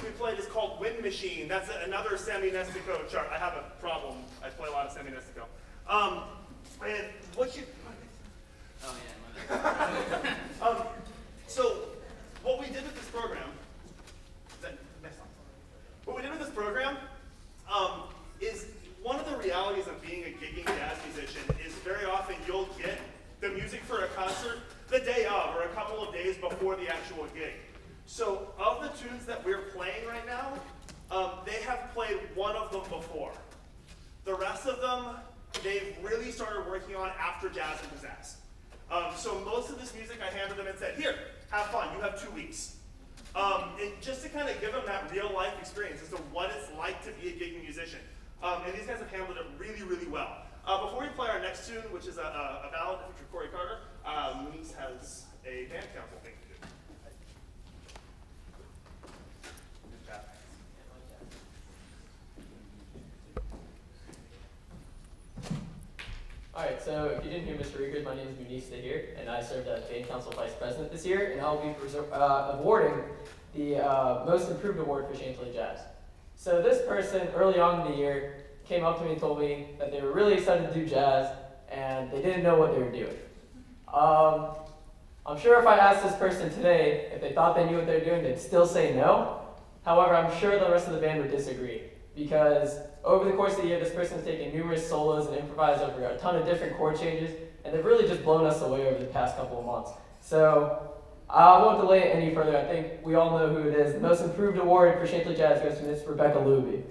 music we played is called Wind Machine. That's another semi-nestico chart. I have a problem. I play a lot of semi-nestico. And what you... Oh, yeah. So what we did with this program... What we did with this program is one of the realities of being a gigging jazz musician is very often you'll get the music for a concert the day of or a couple of days before the actual gig. So of the tunes that we're playing right now, they have played one of them before. The rest of them, they've really started working on after Jazz and Pizzazz. So most of this music I handed them and said, here, have fun, you have 2 weeks. And just to kind of give them that real life experience as to what it's like to be a gigging musician. And these guys have handled it really, really well. Before we play our next tune, which is a ballad featuring Corey Carter, Moose has a band council thing to do. All right, so if you didn't hear Mr. Riegert, my name is Munista here, and I served as Band Council Vice President this year, and I'll be awarding the Most Improved Award for Chantilly Jazz. So this person, early on in the year, came up to me and told me that they were really excited to do jazz, and they didn't know what they were doing. I'm sure if I asked this person today if they thought they knew what they were doing, they'd still say no. However, I'm sure the rest of the band would disagree, because over the course of the year, this person has taken numerous solos and improvised over a ton of different chord changes, and they've really just blown us away over the past couple of months. So I won't delay it any further. I think we all know who it is. The Most Improved Award for Chantilly Jazz goes to Miss Rebecca Luby.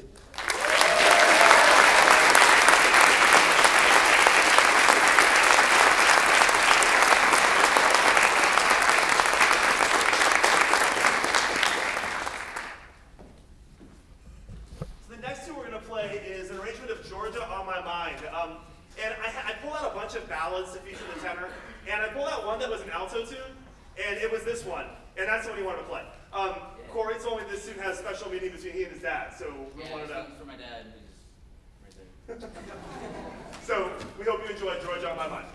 Ballads to feature the tenor, and I pulled out one that was an alto tune, and it was this one, and that's what he wanted to play. Corey told me this tune has special meaning between he and his dad, so we wanted to. For my dad, who's right there. So we hope you enjoy Georgia on My Mind.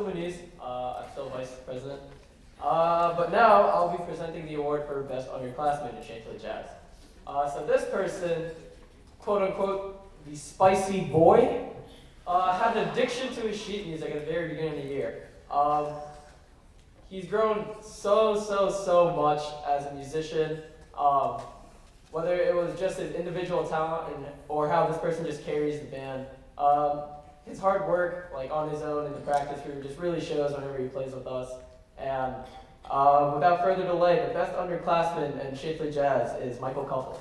still Muniz. I'm still vice president. But now I'll be presenting the award for best underclassman in Chantilly Jazz. So this person, quote unquote, the spicy boy, had an addiction to his sheet music at the very beginning of the year. He's grown so much as a musician. Whether it was just his individual talent or how this person just carries the band. His hard work, like on his own in the practice room, just really shows whenever he plays with us. And without further delay, the best underclassman in Chantilly Jazz is Michael Couple.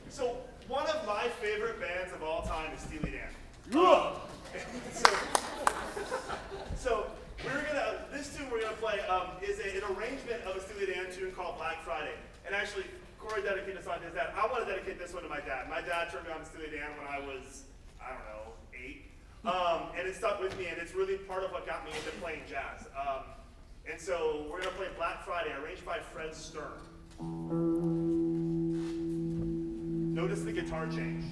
So one of my favorite bands of all time is Steely Dan. So this tune we're gonna play is an arrangement of a Steely Dan tune called Black Friday. And actually, Corey dedicated this on his dad. I want to dedicate this one to my dad. My dad turned me on to Steely Dan when I was, I don't know, 8. And it stuck with me, and it's really part of what got me into playing jazz. And so we're gonna play Black Friday, arranged by Fred Stern. Notice the guitar change.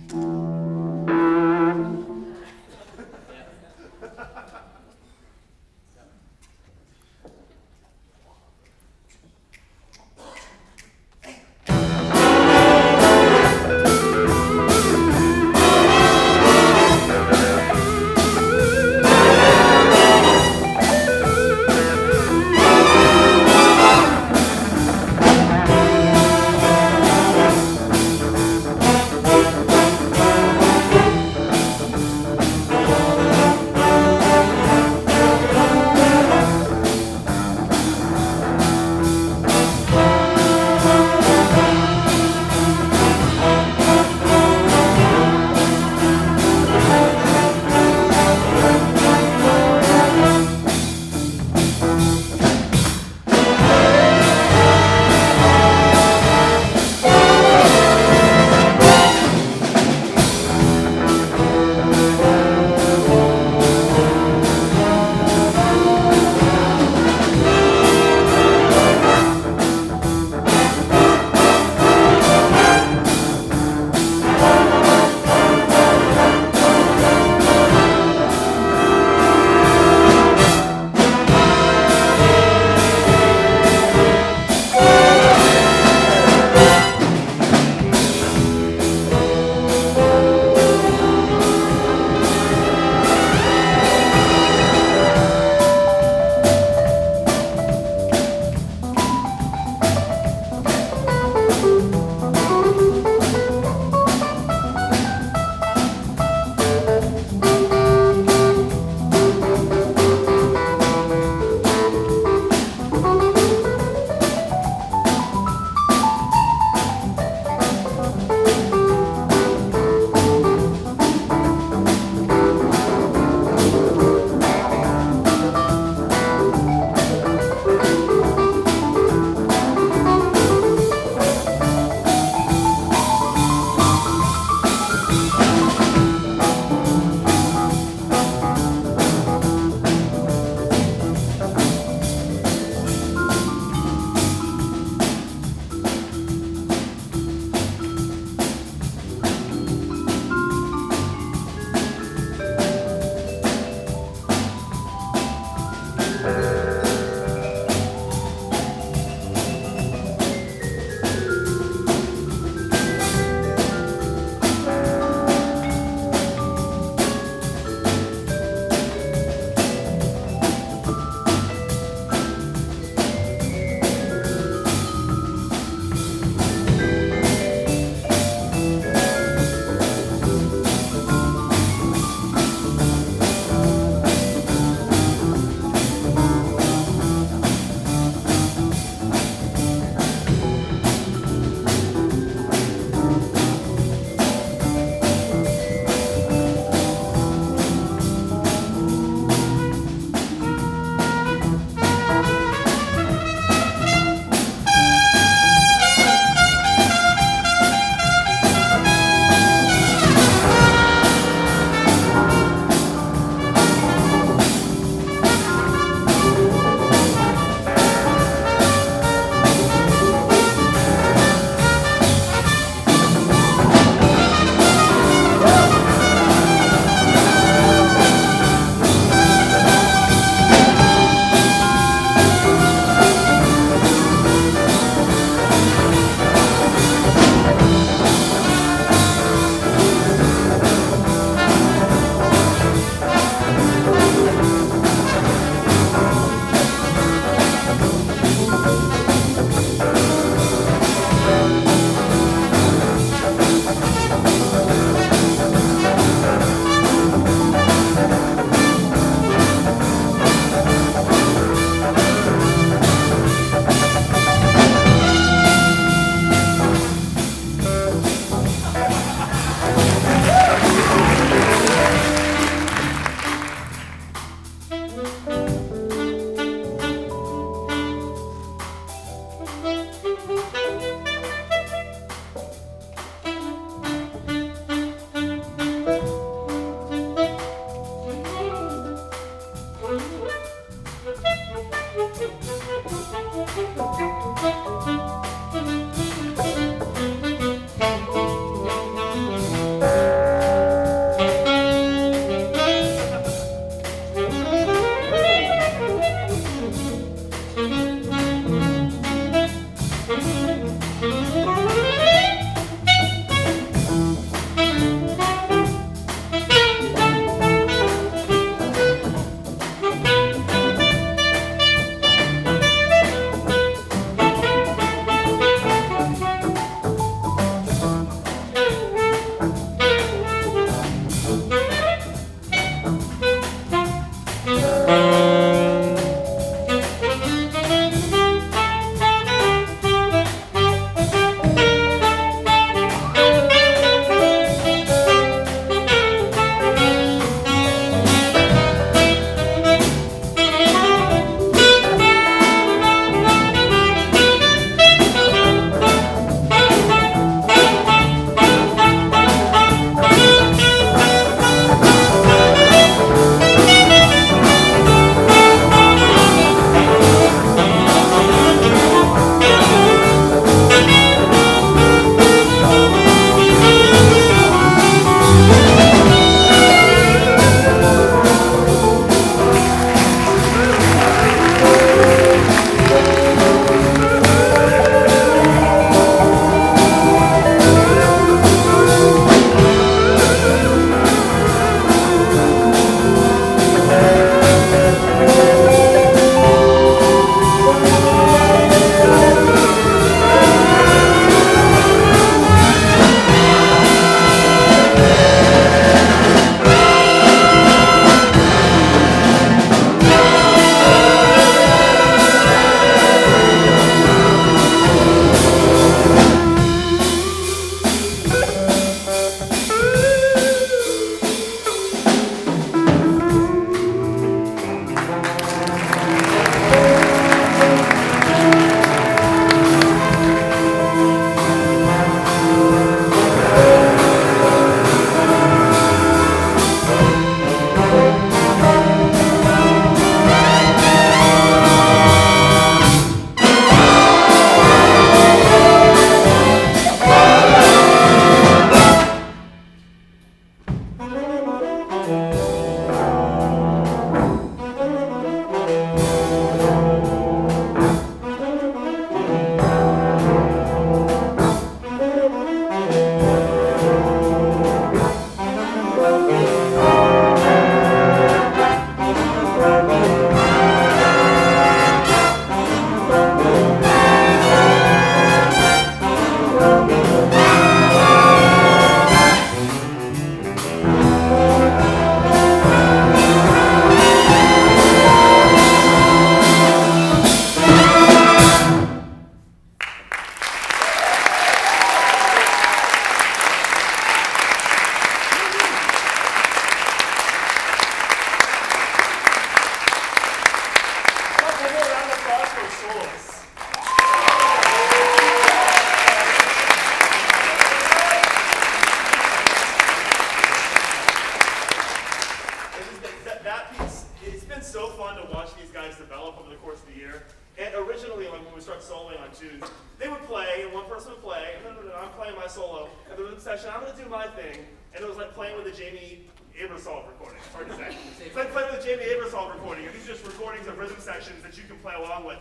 playing my solo, and the rhythm section, I'm gonna do my thing, and it was like playing with a Jamie Aebersold recording. It's hard to say. It's like playing with a Jamie Aebersold recording, and these are just recordings of rhythm sections that you can play along with.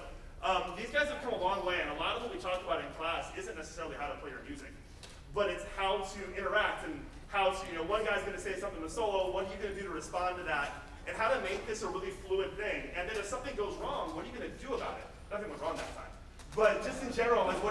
These guys have come a long way, and a lot of what we talk about in class isn't necessarily how to play your music, but it's how to interact and how to, one guy's gonna say something in the solo, what are you gonna do to respond to that, and how to make this a really fluid thing. And then if something goes wrong, what are you gonna do about it? Nothing went wrong that time. But just in general, like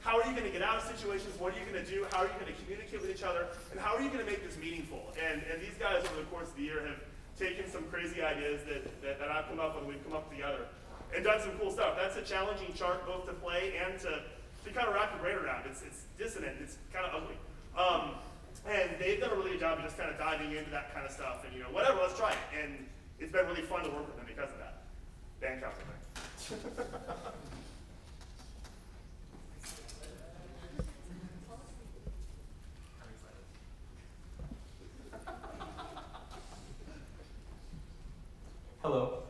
how are you gonna get out of situations? What are you gonna do? How are you gonna communicate with each other? And how are you gonna make this meaningful? And these guys over the course of the year have taken some crazy ideas that I've come up with, and we've come up together, and done some cool stuff. That's a challenging chart both to play and to kind of wrap your brain around. It's dissonant, it's kind of ugly. And they've done a really good job of just kind of diving into that kind of stuff, and whatever, let's try it. And it's been really fun to work with them because of that. Band council thing. Hello,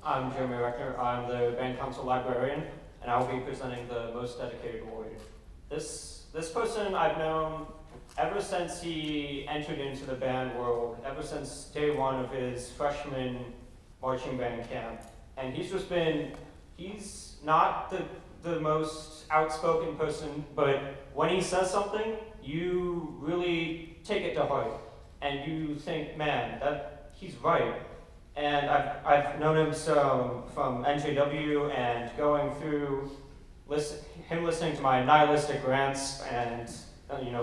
I'm Jeremy Reckner. I'm the band council librarian, and I will be presenting the Most Dedicated Award. This person I've known ever since he entered into the band world, ever since day one of his freshman marching band camp. And he's not the most outspoken person, but when he says something, you really take it to heart. And you think, man, he's right. And I've known him from NJW and going through him listening to my nihilistic rants and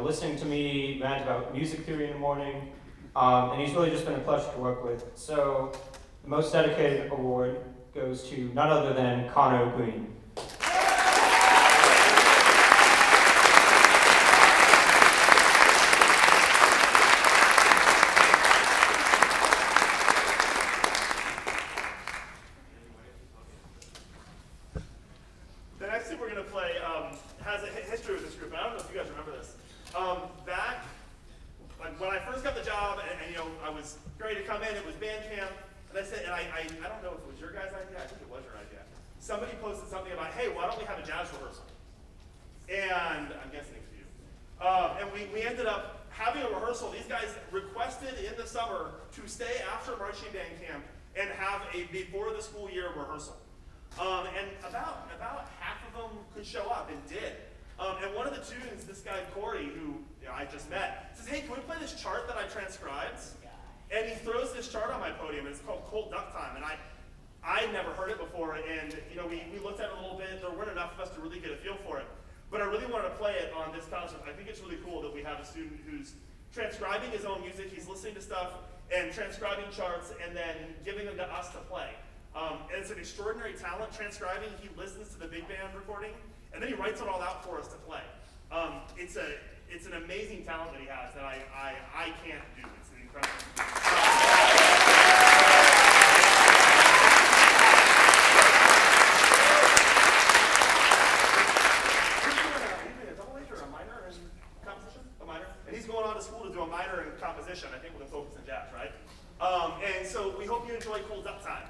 listening to me rant about music theory in the morning. And he's really just been a pleasure to work with. So the Most Dedicated Award goes to none other than Connor Green. The next thing we're going to play has a history with this group, and I don't know if you guys remember this. Back when I first got the job, and I was ready to come in, it was band camp, and I said, and I don't know if it was your guys' idea, I think it was your idea. Somebody posted something about, hey, why don't we have a jazz rehearsal? And I'm guessing it was you. And we ended up having a rehearsal. These guys requested in the summer to stay after marching band camp and have a before the school year rehearsal. And about half of them could show up and did. And one of the tunes, this guy Corey, who I just met, says, hey, can we play this chart that I transcribed? And he throws this chart on my podium, and it's called Cold Duck Time. And I'd never heard it before, and we looked at it a little bit. There weren't enough of us to really get a feel for it. But I really wanted to play it on this concert. I think it's really cool that we have a student who's transcribing his own music. He's listening to stuff and transcribing charts and then giving them to us to play. And it's an extraordinary talent transcribing. He listens to the big band recording, and then he writes it all out for us to play. It's an amazing talent that he has that I can't do. It's incredible. And he's going on to school to do a minor in composition, I think with a focus in jazz, right? And so we hope you enjoy Cold Duck Time.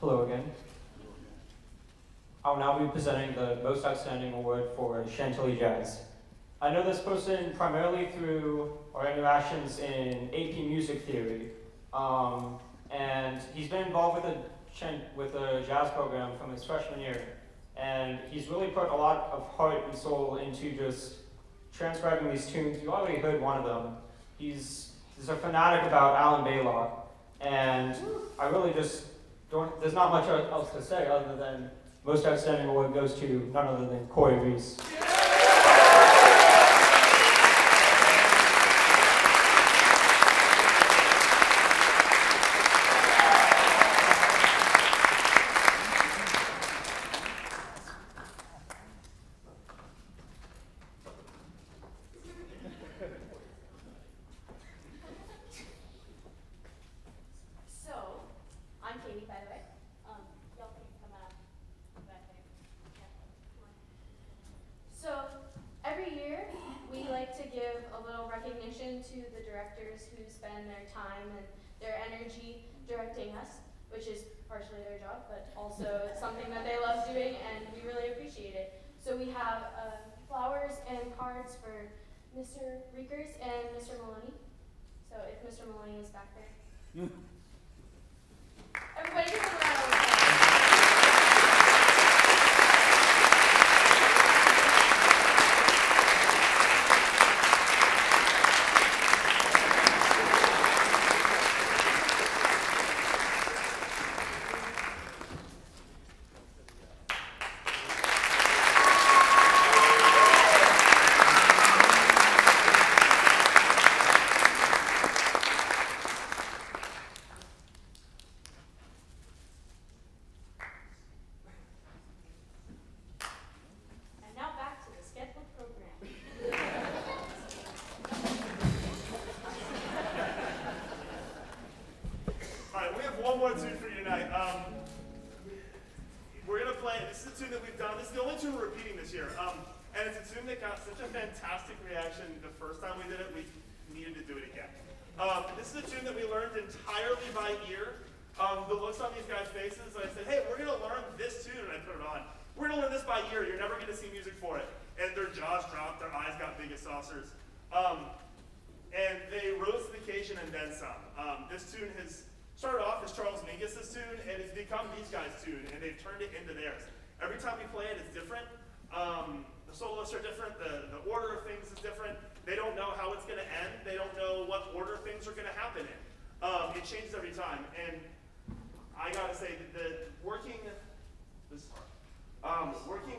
Hello again. I'll now be presenting the Most Outstanding Award for Chantilly Jazz. I know this person primarily through our interactions in AP Music Theory, and he's been involved with the jazz program from his freshman year, and he's really put a lot of heart and soul into just transcribing these tunes. You already heard one of them. He's a fanatic about Alan Baylock, and I really just don't, there's not much else to say other than Most Outstanding Award goes to none other than Corey Reese. So, I'm Katie, by the way. Y'all can come up back there. Yeah, come on. So, every year, we like to give a little recognition to the directors who spend their time and their energy directing us, which is partially their job, but also it's something that they love doing, and we really appreciate it. So we have flowers and cards for Mr. Riekers and Mr. Maloney. So if Mr. Maloney is back there. Everybody give him a round of applause. And now back to the scheduled program. All right, we have one more tune for you tonight. We're gonna play. This is a tune that we've done. This is the only tune we're repeating this year. And it's a tune that got such a fantastic reaction the first time we did it. We needed to do it again. This is a tune that we learned entirely by ear. The looks on these guys' faces. I said, "Hey, we're gonna learn this tune," and I put it on. We're gonna learn this by ear. You're never gonna see music for it. And their jaws dropped. Their eyes got big as saucers. And they rose to the occasion and then some. This tune has started off as Charles Mingus's tune, and it's become these guys' tune, and they've turned it into theirs. Every time we play it, it's different. The soloists are different. The order of things is different. They don't know how it's going to end. They don't know what order things are going to happen in. It changes every time. And I got to say that working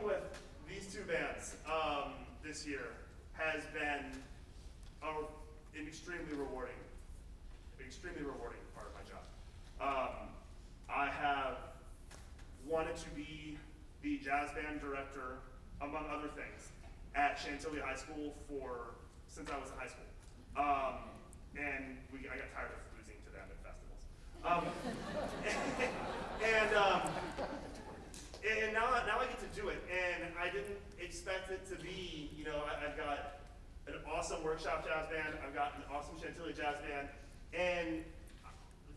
with these two bands this year has been an extremely rewarding part of my job. I have wanted to be the jazz band director, among other things, at Chantilly High School since I was in high school. And I got tired of losing to them at festivals. And now I get to do it, and I didn't expect it to be, I've got an awesome workshop jazz band, I've got an awesome Chantilly jazz band, and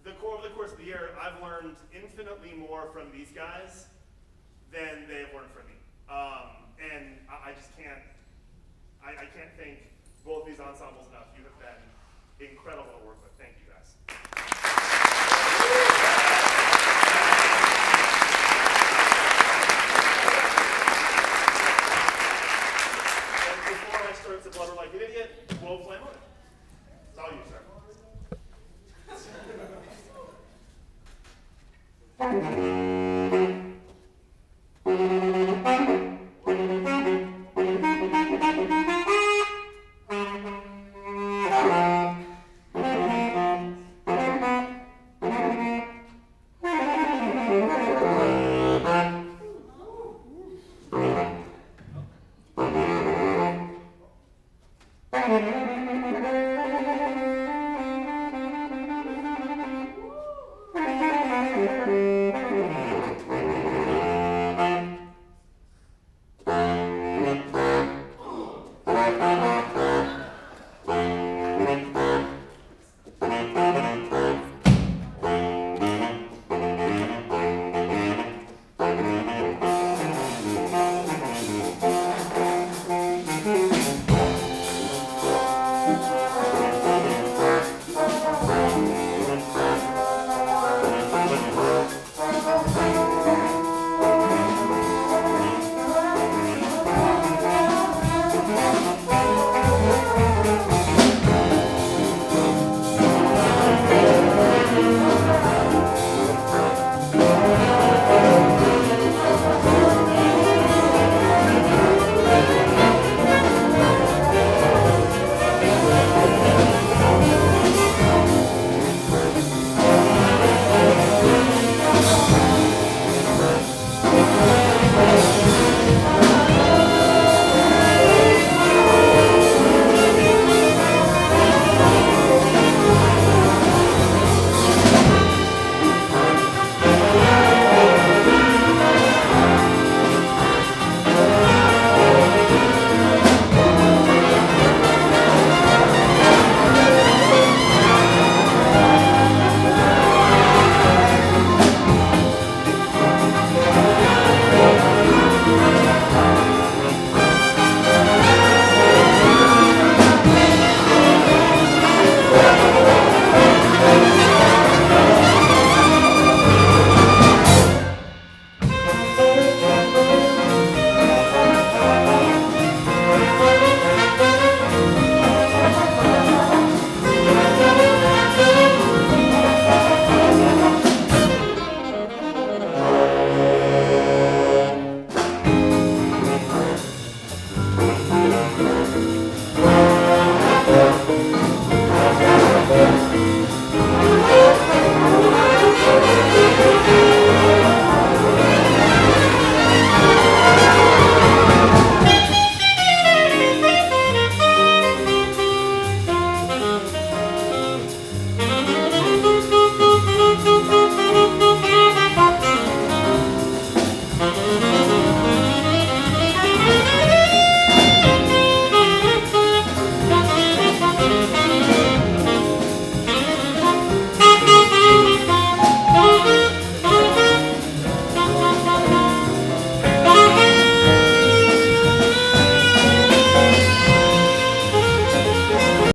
over the course of the year, I've learned infinitely more from these guys than they have learned from me. And I just can't thank both these ensembles enough. You have been incredible to work with. Thank you guys. And before I start to blubber like an idiot, we'll play more.